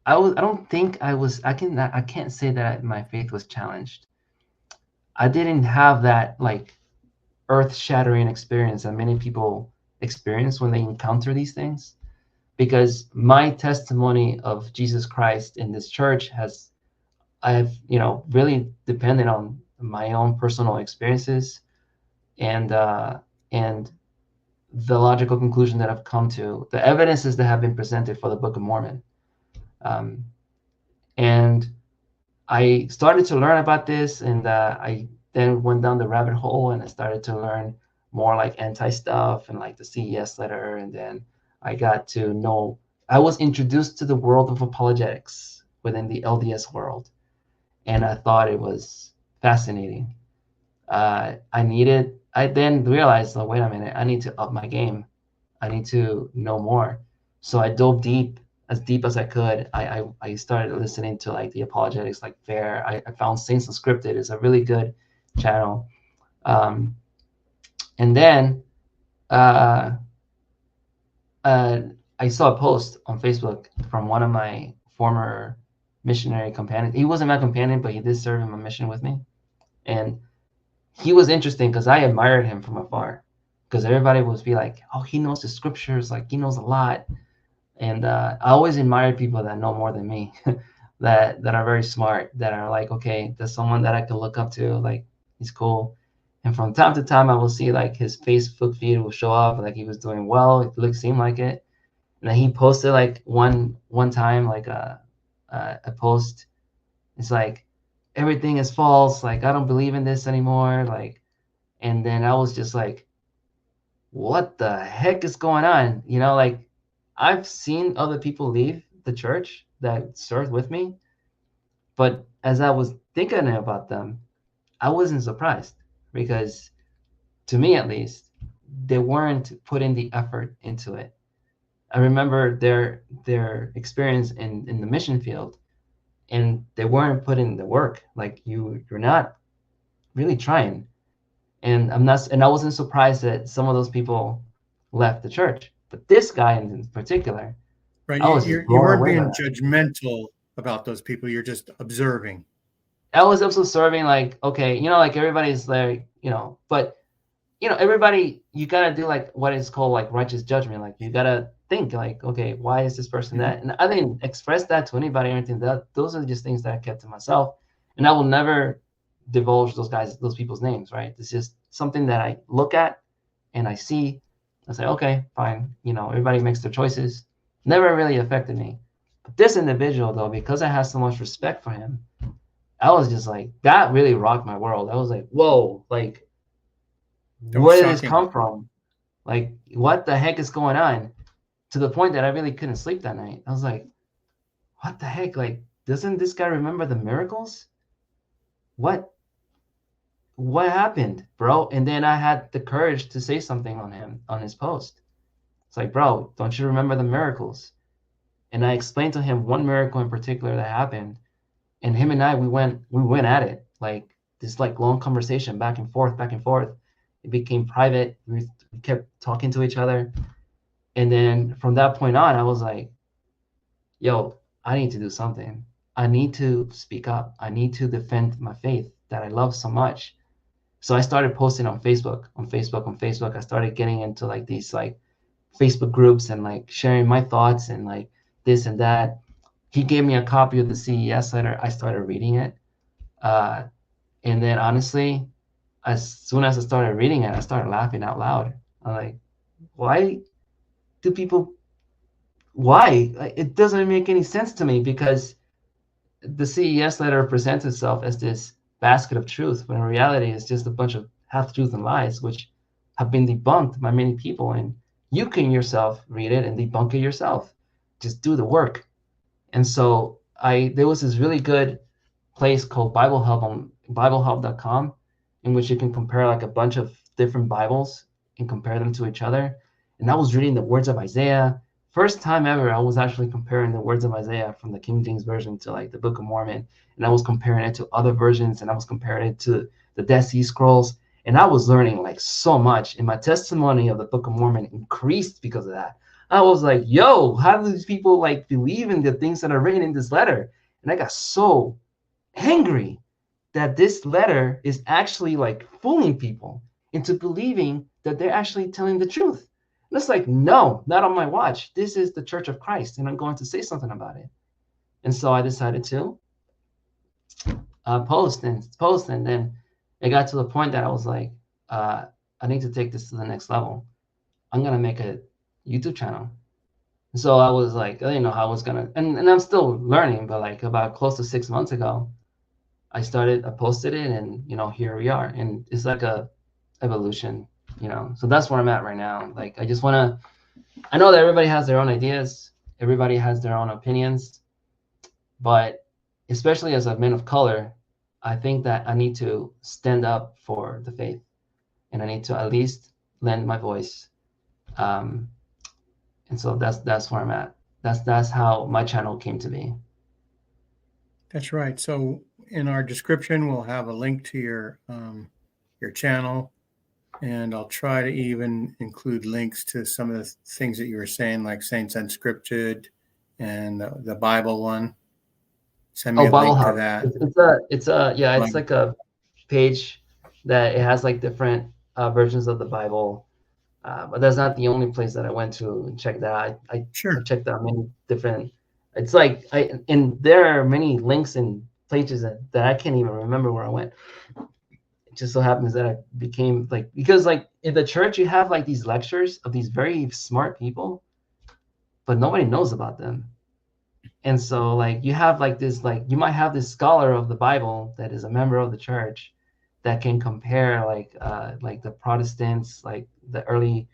don't think I can't say that my faith was challenged. I didn't have that like earth-shattering experience that many people experience when they encounter these things, because my testimony of Jesus Christ in this church I've really depended on my own personal experiences and the logical conclusion that I've come to, the evidences that have been presented for the Book of Mormon. And I started to learn about this, and I then went down the rabbit hole, and I started to learn more like anti-stuff and like the CES letter. And then I got to know, I was introduced to the world of apologetics within the LDS world. And I thought it was fascinating. I then realized, oh, wait a minute, I need to up my game. I need to know more. So I dove as deep as I could. I started listening to like the apologetics, like Fair. I found Saints Unscripted is a really good channel. And then I saw a post on Facebook from one of my former missionary companions. He wasn't my companion, but he did serve in my mission with me. And he was interesting because I admired him from afar, because everybody would be like, oh, he knows the scriptures, like he knows a lot. And I always admire people that know more than me, that are very smart, that are like, okay, there's someone that I can look up to, like he's cool. And from time to time, I will see like his Facebook feed will show up, like he was doing well, it seemed like it. And then he posted like one time like a post. It's like, everything is false, like I don't believe in this anymore, like. And then I was just like, what the heck is going on? You know, like I've seen other people leave the church that served with me, but as I was thinking about them, I wasn't surprised, because to me at least, they weren't putting the effort into it. I remember their experience in the mission field, and they weren't putting the work. Like you're not really trying. And I wasn't surprised that some of those people left the church. But this guy in particular,
Right.
I was just
You
blown
weren't
away by
being
that.
judgmental about those people. You're just observing.
I was also serving like, okay, like everybody's like, but everybody, you gotta do like what is called like righteous judgment. Like you gotta think like, okay, why is this person
Mhm.
that? And I didn't express that to anybody or anything. Those are just things that I kept to myself, and I will never divulge those people's names. Right? It's just something that I look at and I see. I say, okay, fine. Everybody makes their choices. Never really affected me. But this individual, though, because I had so much respect for him, I was just like, that really rocked my world. I was like, whoa, like,
That was
where did this
shocking.
come from? Like, what the heck is going on? To the point that I really couldn't sleep that night. I was like, what the heck? Like, doesn't this guy remember the miracles? What happened, bro? And then I had the courage to say something on his post. It's like, bro, don't you remember the miracles? And I explained to him one miracle in particular that happened. And him and I, we went at it. Like this like long conversation back and forth, back and forth. It became private. We kept talking to each other. And then from that point on, I was like, yo, I need to do something. I need to speak up. I need to defend my faith that I love so much. So I started posting on Facebook. I started getting into like these like Facebook groups and like sharing my thoughts and like this and that. He gave me a copy of the CES letter. I started reading it. And then honestly, as soon as I started reading it, I started laughing out loud. I'm like, why do people, why? Like, it doesn't make any sense to me because the CES letter presents itself as this basket of truth, when in reality it's just a bunch of half truths and lies, which have been debunked by many people. And you can yourself read it and debunk it yourself. Just do the work. And so there was this really good place called Bible Hub on BibleHub.com, in which you can compare like a bunch of different Bibles and compare them to each other. And I was reading the words of Isaiah. First time ever, I was actually comparing the words of Isaiah from the King James Version to like the Book of Mormon. And I was comparing it to other versions, and I was comparing it to the Dead Sea Scrolls. And I was learning like so much. And my testimony of the Book of Mormon increased because of that. I was like, yo, how do these people like believe in the things that are written in this letter? And I got so angry that this letter is actually like fooling people into believing that they're actually telling the truth. And it's like, no, not on my watch. This is the Church of Christ, and I'm going to say something about it. And so I decided to post, and then it got to the point that I was like, I need to take this to the next level. I'm gonna make a YouTube channel. So I was like, I didn't know how I was gonna, and I'm still learning, but like about close to 6 months ago, I posted it, and here we are. And it's like a evolution, so that's where I'm at right now. Like, I know that everybody has their own ideas, everybody has their own opinions, but especially as a man of color, I think that I need to stand up for the faith, and I need to at least lend my voice. And so that's where I'm at. That's how my channel came to be.
That's right. So in our description, we'll have a link to your channel, and I'll try to even include links to some of the things that you were saying, like Saints Unscripted and the Bible one. Send me a
Bible
link to
Hub.
that.
It's like a page that it has like different versions of the Bible. But that's not the only place that I went to check that out. I
Sure.
checked out many different. It's like and there are many links and places that I can't even remember where I went. It just so happens that I became like, because like in the church you have like these lectures of these very smart people, but nobody knows about them. And so like you have like this, like you might have this scholar of the Bible that is a member of the church that can compare like the Protestants, like the early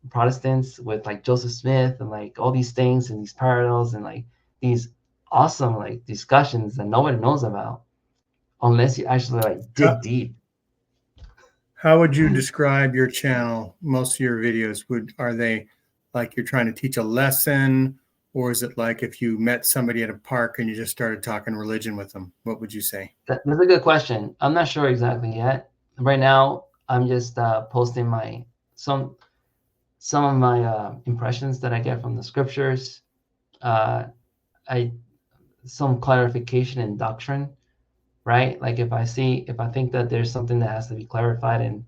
Protestants with like Joseph Smith and like all these things and these parallels and like these awesome like discussions that nobody knows about unless you actually like dig deep.
How would you describe your channel? Most of your videos, are they like you're trying to teach a lesson, or is it like if you met somebody at a park and you just started talking religion with them? What would you say?
That's a good question. I'm not sure exactly yet. Right now, I'm just posting some of my impressions that I get from the scriptures, some clarification in doctrine, right? Like if I think that there's something that has to be clarified and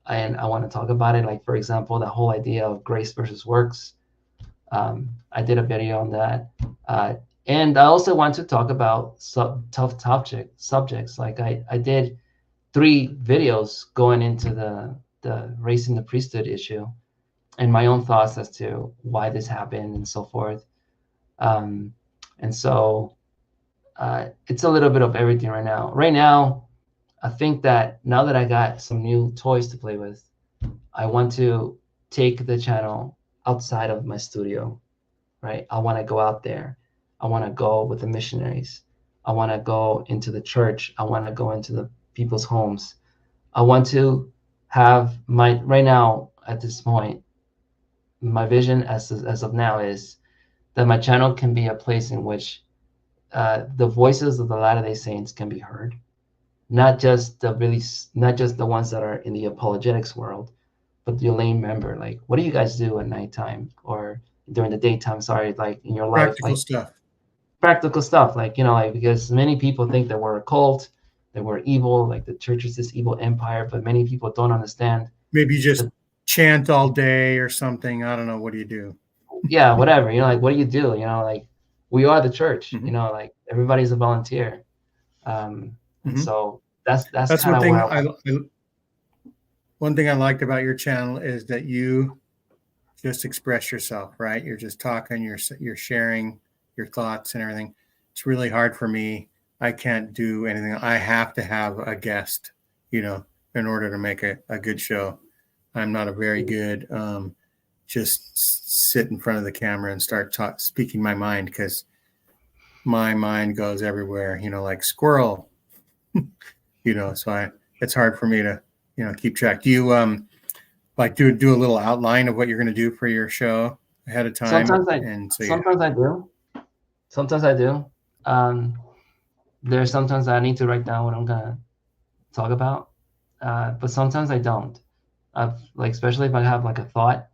I want to talk about it, like for example, the whole idea of grace versus works. I did a video on that. And I also want to talk about tough subjects. Like I did 3 videos going into the raising the priesthood issue and my own thoughts as to why this happened and so forth. And so it's a little bit of everything right now. Right now, I think that now that I got some new toys to play with, I want to take the channel outside of my studio, right? I want to go out there. I want to go with the missionaries. I want to go into the church. I want to go into the people's homes. I want to have right now at this point, my vision as of now is that my channel can be a place in which the voices of the Latter-day Saints can be heard, not just the ones that are in the apologetics world, but the lay member. Like, what do you guys do at nighttime or during the daytime? Sorry, like in your life,
Practical
like
stuff.
practical stuff, like like because many people think that we're a cult, that we're evil, like the church is this evil empire, but many people don't understand.
Maybe you just chant all day or something. I don't know. What do you do?
Yeah, whatever. Like what do you do? Like we are the church.
Mm-hmm.
Like everybody's a volunteer. And so that's kind of where
one thing I liked about your channel is that you just express yourself, right? You're just talking, you're sharing your thoughts and everything. It's really hard for me. I can't do anything. I have to have a guest, in order to make a good show. I'm not a very good just sit in front of the camera and start speaking my mind, because my mind goes everywhere, like squirrel, so it's hard for me to, keep track. Do you like do a little outline of what you're going to do for your show ahead of time?
Sometimes I do. Sometimes I do. There's sometimes I need to write down what I'm going to talk about. But sometimes I don't. Especially if I have like a thought,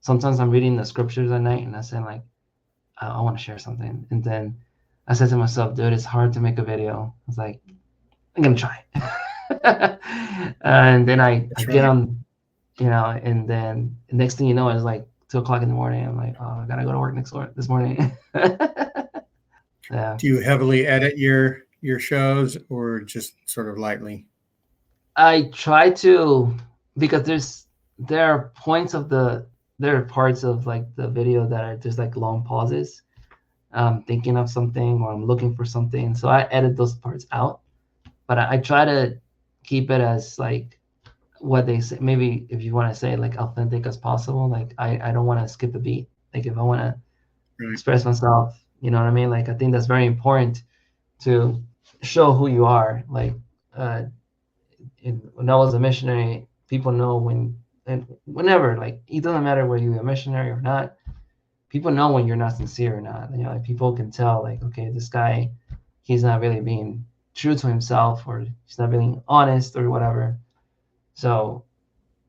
sometimes I'm reading the scriptures at night and I say like, I want to share something. And then I said to myself, dude, it's hard to make a video. I was like, I'm going to try. And then I get on, and then the next thing you know, it's like 2:00 in the morning. I'm like, oh, I got to go to work this morning. Yeah.
Do you heavily edit your shows or just sort of lightly?
I try to, because there are parts of like the video that are just like long pauses. I'm thinking of something or I'm looking for something. So I edit those parts out, but I try to keep it as like what they say. Maybe if you want to say like authentic as possible. Like I don't want to skip a beat. Like if I want to express myself, you know what I mean? Like I think that's very important to show who you are. Like when I was a missionary, people know whenever, like it doesn't matter whether you're a missionary or not, people know when you're not sincere or not. Like people can tell like, okay, this guy, he's not really being true to himself, or he's not being honest or whatever. So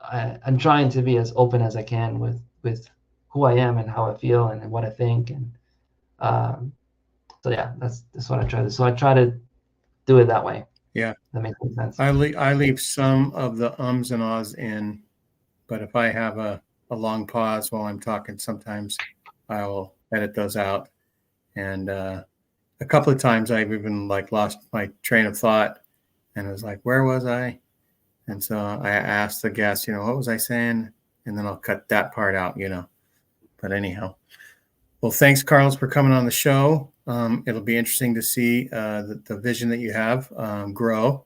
I'm trying to be as open as I can with who I am and how I feel and what I think. And so yeah, that's what I try to do. So I try to do it that way.
Yeah,
that makes sense.
I leave some of the ums and ahs in, but if I have a long pause while I'm talking, sometimes I will edit those out. And a couple of times I've even like lost my train of thought and it was like, where was I? And so I asked the guest, what was I saying? And then I'll cut that part out, But anyhow, well, thanks, Carlos, for coming on the show. It'll be interesting to see the vision that you have grow.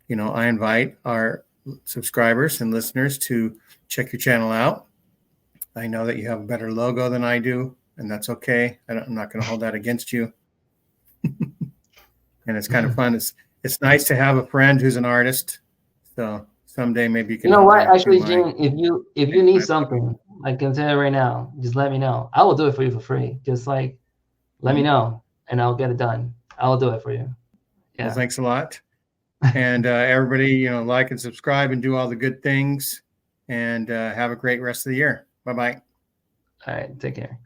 I invite our subscribers and listeners to check your channel out. I know that you have a better logo than I do, and that's okay. I'm not going to hold that against you. And it's kind of fun. It's nice to have a friend who's an artist. So someday maybe you can.
You know what? Actually, Gene, if you need something, I can tell you right now, just let me know. I will do it for you for free. Just like let me know, and I'll get it done. I'll do it for you.
Yeah. Well, thanks a lot. And everybody, like and subscribe and do all the good things. And have a great rest of the year. Bye-bye.
All right, take care.